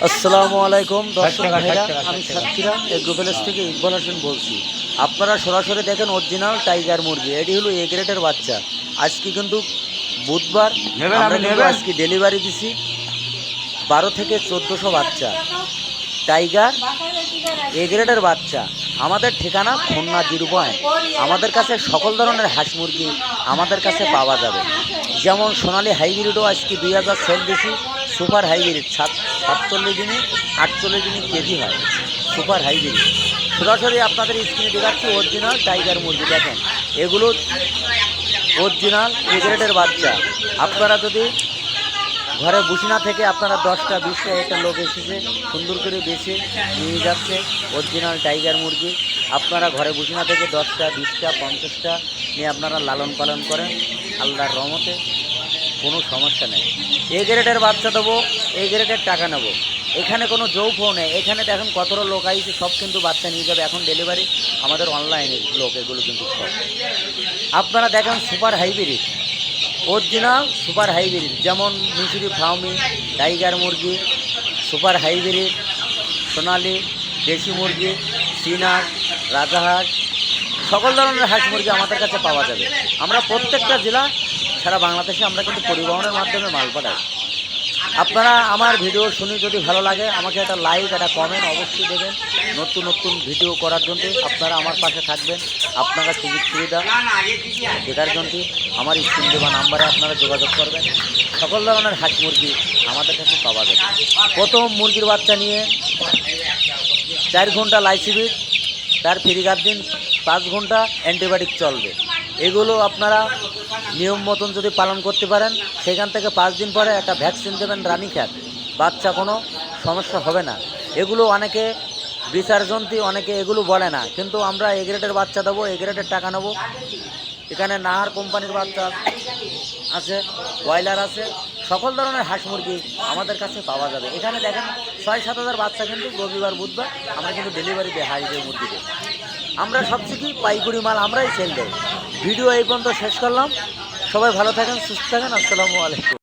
আসসালামু আলাইকুম দর্শক ভাইরা, আমি সাতক্ষীরা এগ্রো প্যালেস থেকে ইকবাল হোসেন বলছি। আপনারা সরাসরি দেখেন অরিজিনাল টাইগার মুরগি, এটি হলো এ গ্রেডের বাচ্চা। আজকে কিন্তু বুধবার, আমরা কিন্তু আজকে ডেলিভারি দিছি 12 থেকে 1400 বাচ্চা টাইগার এ গ্রেডের বাচ্চা। আমাদের ঠিকানা খুলনা 0 আমাদের কাছে সকল ধরনের হাঁস মুরগি আমাদের কাছে পাওয়া যাবে। যেমন সোনালী হাইব্রিডও আজকে 2000 সেল দিছি। সুপার হাইব্রিড 47 দিনে 48 দিনে কেজি হয় সুপার হাইব্রিড। সরাসরি আপনাদের স্ক্রিনে দেখাচ্ছি অরিজিনাল টাইগার মুরগি। দেখেন এগুলো অরিজিনাল এ গ্রেডের বাচ্চা। আপনারা যদি ঘরে বসে না থেকে আপনারা 10টা 20টা একটা লোক এসেছে সুন্দর করে বেছে নিয়ে যাচ্ছে অরিজিনাল টাইগার মুরগি। আপনারা ঘরে বসে না থেকে 10টা 20টা 50টা নিয়ে আপনারা লালন পালন করেন, আল্লাহর রহমতে কোনো সমস্যা নেই। এ গ্রেডের বাচ্চা দেবো, এ গ্রেডের টাকা নেব। এখানে কোনো যৌফও নেই। এখানে দেখেন কতটা লোক আইছে, সব কিন্তু বাচ্চা নিয়ে যাবে। এখন ডেলিভারি আমাদের অনলাইনে লোক, এগুলো কিন্তু সব। আপনারা দেখেন super hybrid, original super hybrid, যেমন মিশরি ফার্মি টাইগার মুরগি, সুপার হাইব্রিড, সোনালি দেশি মুরগি, চীনার রাজাহাঁস, সকল ধরনের হাঁস মুরগি আমাদের কাছে পাওয়া যাবে। আমরা প্রত্যেকটা জেলা সারা বাংলাদেশে আমরা কিন্তু পরিবহনের মাধ্যমে মাল পাঠাই। আপনারা আমার ভিডিও শুনে যদি ভালো লাগে আমাকে একটা লাইক একটা কমেন্ট অবশ্যই দেবেন। নতুন নতুন ভিডিও করার জন্য আপনারা আমার পাশে থাকবেন। আপনারা সুযোগ সুবিধা দেখার জন্য আমার স্ক্রিন দেওয়া নাম্বারে আপনারা যোগাযোগ করবেন। সকল ধরনের হাঁস মুরগি আমাদের কাছে পাওয়া যাবে। প্রথম মুরগির বাচ্চা নিয়ে 4 ঘন্টা লাইসিবিট, তার ফিরিগার দিন 5 ঘন্টা অ্যান্টিবায়োটিক চলবে। এগুলো আপনারা নিয়ম মতন যদি পালন করতে পারেন, সেখান থেকে 5 দিন পরে একটা ভ্যাকসিন দেবেন রানীক্ষেত, বাচ্চা কোনো সমস্যা হবে না। এগুলো অনেকে বিচারজন্তি, অনেকে এগুলো বলে না, কিন্তু আমরা এ গ্রেডের বাচ্চা দেবো, এ গ্রেডের টাকা নেবো। এখানে নাহার কোম্পানির বাচ্চা আছে, ব্রয়লার আছে, সকল ধরনের হাঁস মুরগি আমাদের কাছে পাওয়া যাবে। এখানে দেখেন 6-7 হাজার বাচ্চা কিন্তু রবিবার বুধবার আমরা কিন্তু ডেলিভারি দেয় হাঁসের মুরগিতে। আমরা সবচেয়ে কি পাইকারি মাল আমরাই সেল দেয়। ভিডিও এই পর্যন্ত শেষ করলাম। সবাই ভালো থাকেন, সুস্থ থাকেন। আসসালামু আলাইকুম।